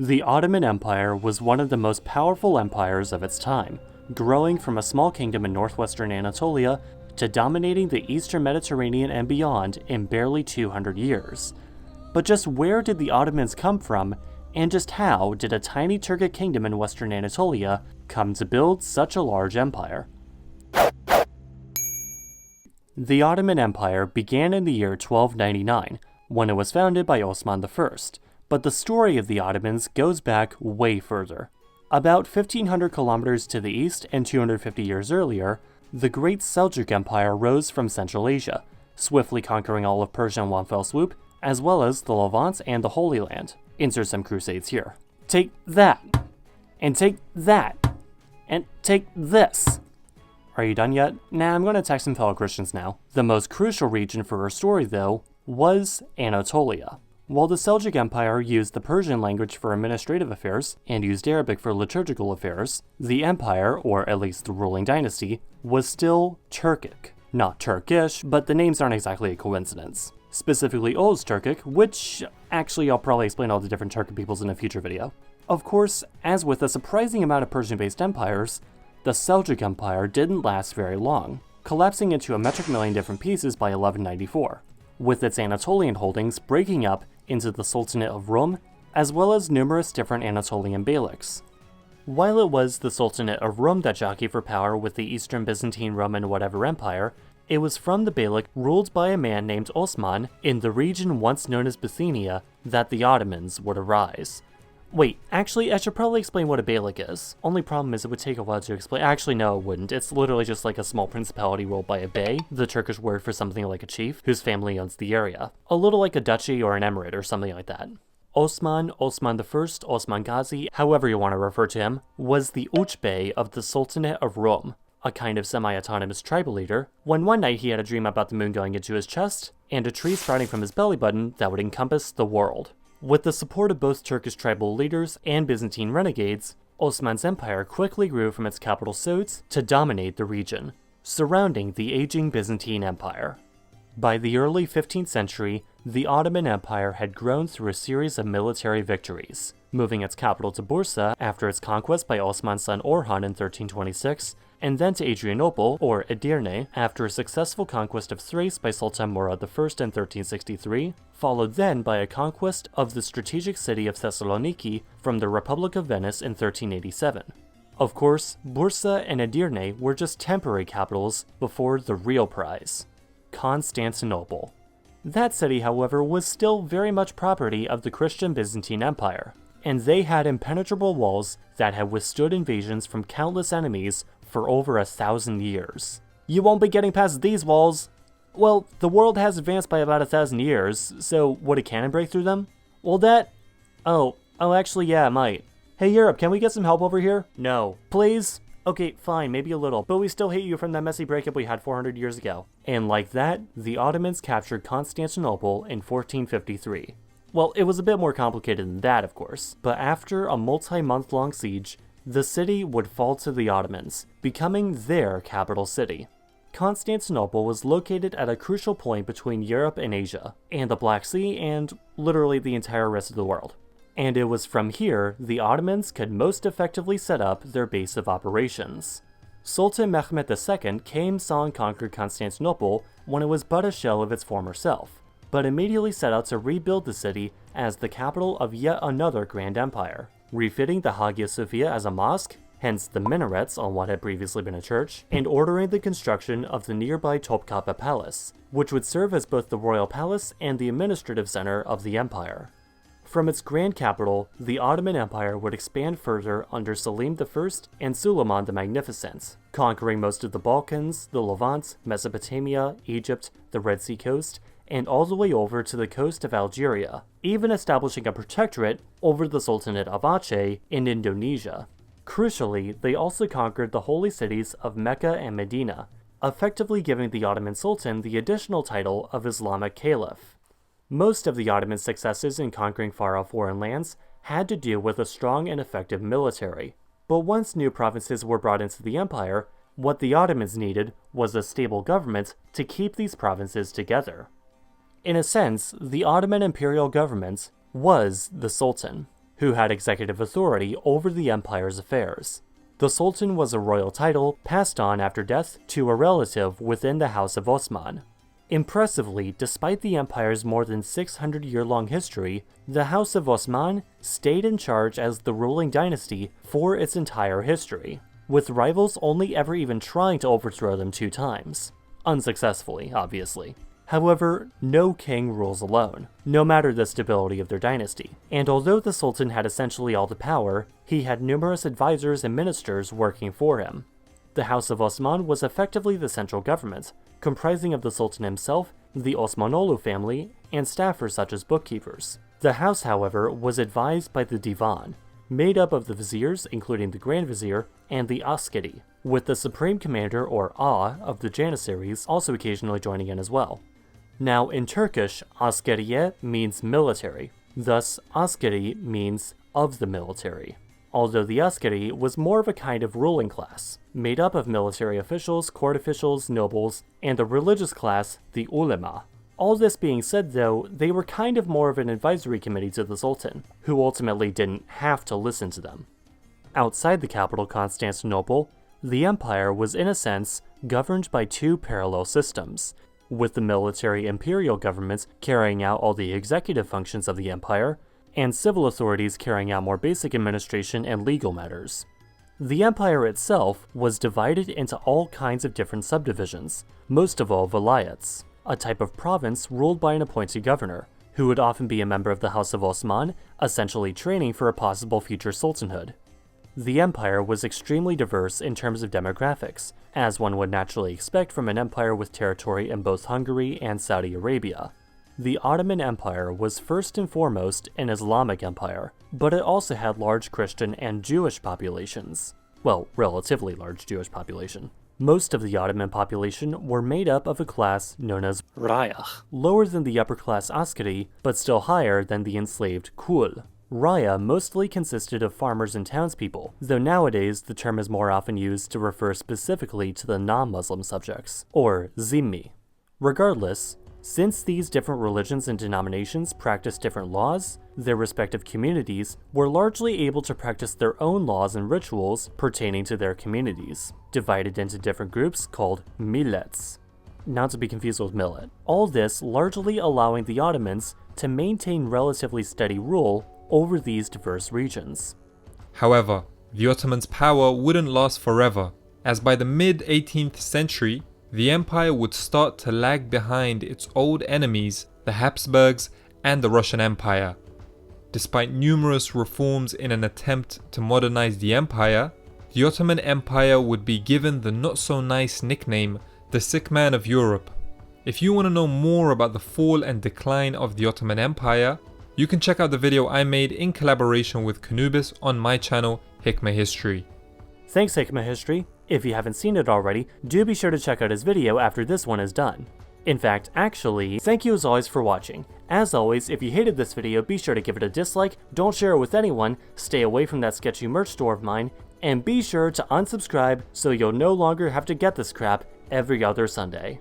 The Ottoman Empire was one of the most powerful empires of its time, growing from a small kingdom in northwestern Anatolia to dominating the eastern Mediterranean and beyond in barely 200 years. But just where did the Ottomans come from, and just how did a tiny Turkic kingdom in western Anatolia come to build such a large empire? The Ottoman Empire began in the year 1299, when it was founded by Osman I, but the story of the Ottomans goes back way further. About 1500 kilometers to the east and 250 years earlier, the Great Seljuk Empire rose from Central Asia, swiftly conquering all of Persia in one fell swoop, as well as the Levant and the Holy Land. Insert some crusades here. Take that, and take that, and take this. Are you done yet? Nah, I'm going to text some fellow Christians now. The most crucial region for her story, though, was Anatolia. While the Seljuk Empire used the Persian language for administrative affairs and used Arabic for liturgical affairs, the empire, or at least the ruling dynasty, was still Turkic. Not Turkish, but the names aren't exactly a coincidence. Specifically Oğuz Turkic, which actually I'll probably explain all the different Turkic peoples in a future video. Of course, as with a surprising amount of Persian-based empires, the Seljuk Empire didn't last very long, collapsing into a metric million different pieces by 1194, with its Anatolian holdings breaking up into the Sultanate of Rum, as well as numerous different Anatolian beyliks. While it was the Sultanate of Rum that jockeyed for power with the Eastern Byzantine Roman whatever empire, it was from the beylik ruled by a man named Osman in the region once known as Bithynia that the Ottomans would arise. Wait, actually, I should probably explain what a beylik is. Only problem is it would take a while to explain. Actually, no, it wouldn't. It's literally just like a small principality ruled by a bey, the Turkish word for something like a chief, whose family owns the area. A little like a duchy or an emirate or something like that. Osman, Osman I, Osman Gazi, however you want to refer to him, was the Uchbey of the Sultanate of Rum, a kind of semi-autonomous tribal leader, when one night he had a dream about the moon going into his chest, and a tree sprouting from his belly button that would encompass the world. With the support of both Turkish tribal leaders and Byzantine renegades, Osman's empire quickly grew from its capital Suez to dominate the region, surrounding the aging Byzantine Empire. By the early 15th century, the Ottoman Empire had grown through a series of military victories, moving its capital to Bursa after its conquest by Osman's son Orhan in 1326, and then to Adrianople, or Edirne, after a successful conquest of Thrace by Sultan Murad I in 1363, followed then by a conquest of the strategic city of Thessaloniki from the Republic of Venice in 1387. Of course, Bursa and Edirne were just temporary capitals before the real prize, Constantinople. That city, however, was still very much property of the Christian Byzantine Empire, and they had impenetrable walls that had withstood invasions from countless enemies for over 1,000 years. You won't be getting past these walls. Well, the world has advanced by about 1,000 years, so would a cannon break through them? Well Oh, actually yeah, it might. Hey Europe, can we get some help over here? No. Please? Okay, fine, maybe a little, but we still hate you from that messy breakup we had 400 years ago. And like that, the Ottomans captured Constantinople in 1453. Well, it was a bit more complicated than that, of course, but after a multi-month-long siege, the city would fall to the Ottomans, becoming their capital city. Constantinople was located at a crucial point between Europe and Asia, and the Black Sea, and literally the entire rest of the world. And it was from here the Ottomans could most effectively set up their base of operations. Sultan Mehmed II came, saw and conquered Constantinople when it was but a shell of its former self, but immediately set out to rebuild the city as the capital of yet another grand empire, refitting the Hagia Sophia as a mosque, hence the minarets on what had previously been a church, and ordering the construction of the nearby Topkapi Palace, which would serve as both the royal palace and the administrative center of the empire. From its grand capital, the Ottoman Empire would expand further under Selim I and Suleiman the Magnificent, conquering most of the Balkans, the Levant, Mesopotamia, Egypt, the Red Sea coast, and all the way over to the coast of Algeria, even establishing a protectorate over the Sultanate of Aceh in Indonesia. Crucially, they also conquered the holy cities of Mecca and Medina, effectively giving the Ottoman Sultan the additional title of Islamic Caliph. Most of the Ottoman successes in conquering far-off foreign lands had to do with a strong and effective military, but once new provinces were brought into the empire, what the Ottomans needed was a stable government to keep these provinces together. In a sense, the Ottoman imperial government was the Sultan. who had executive authority over the empire's affairs. The Sultan was a royal title passed on after death to a relative within the House of Osman. Impressively, despite the empire's more than 600-year-long history, the House of Osman stayed in charge as the ruling dynasty for its entire history, with rivals only ever even trying to overthrow them 2 times. Unsuccessfully, obviously. However, no king rules alone, no matter the stability of their dynasty, and although the Sultan had essentially all the power, he had numerous advisors and ministers working for him. The House of Osman was effectively the central government, comprising of the Sultan himself, the Osmanoglu family, and staffers such as bookkeepers. The house, however, was advised by the Divan, made up of the viziers, including the Grand Vizier, and the Askeri, with the supreme commander or A of the Janissaries also occasionally joining in as well. Now, in Turkish, askeriye means military, thus askeri means of the military, although the askeri was more of a kind of ruling class, made up of military officials, court officials, nobles, and the religious class, the ulema. All this being said though, they were kind of more of an advisory committee to the Sultan, who ultimately didn't have to listen to them. Outside the capital Constantinople, the empire was in a sense governed by 2 parallel systems, with the military imperial governments carrying out all the executive functions of the empire, and civil authorities carrying out more basic administration and legal matters. The empire itself was divided into all kinds of different subdivisions, most of all vilayets, a type of province ruled by an appointed governor, who would often be a member of the House of Osman, essentially training for a possible future sultanhood. The empire was extremely diverse in terms of demographics, as one would naturally expect from an empire with territory in both Hungary and Saudi Arabia. The Ottoman Empire was first and foremost an Islamic empire, but it also had large Christian and Jewish populations. Well, relatively large Jewish population. Most of the Ottoman population were made up of a class known as Rayah, lower than the upper class Askeri, but still higher than the enslaved Kul. Raya mostly consisted of farmers and townspeople, though nowadays the term is more often used to refer specifically to the non-Muslim subjects, or zimmi. Regardless, since these different religions and denominations practiced different laws, their respective communities were largely able to practice their own laws and rituals pertaining to their communities, divided into different groups called millets, not to be confused with millet. All this largely allowing the Ottomans to maintain relatively steady rule over these diverse regions. However, the Ottomans' power wouldn't last forever, as by the mid-18th century, the empire would start to lag behind its old enemies, the Habsburgs and the Russian Empire. Despite numerous reforms in an attempt to modernize the empire, the Ottoman Empire would be given the not-so-nice nickname, the Sick Man of Europe. If you want to know more about the fall and decline of the Ottoman Empire, you can check out the video I made in collaboration with KhAnubis on my channel, Hikma History. Thanks Hikma History. If you haven't seen it already, do be sure to check out his video after this one is done. In fact, actually, thank you as always for watching. As always, if you hated this video, be sure to give it a dislike, don't share it with anyone, stay away from that sketchy merch store of mine, and be sure to unsubscribe so you'll no longer have to get this crap every other Sunday.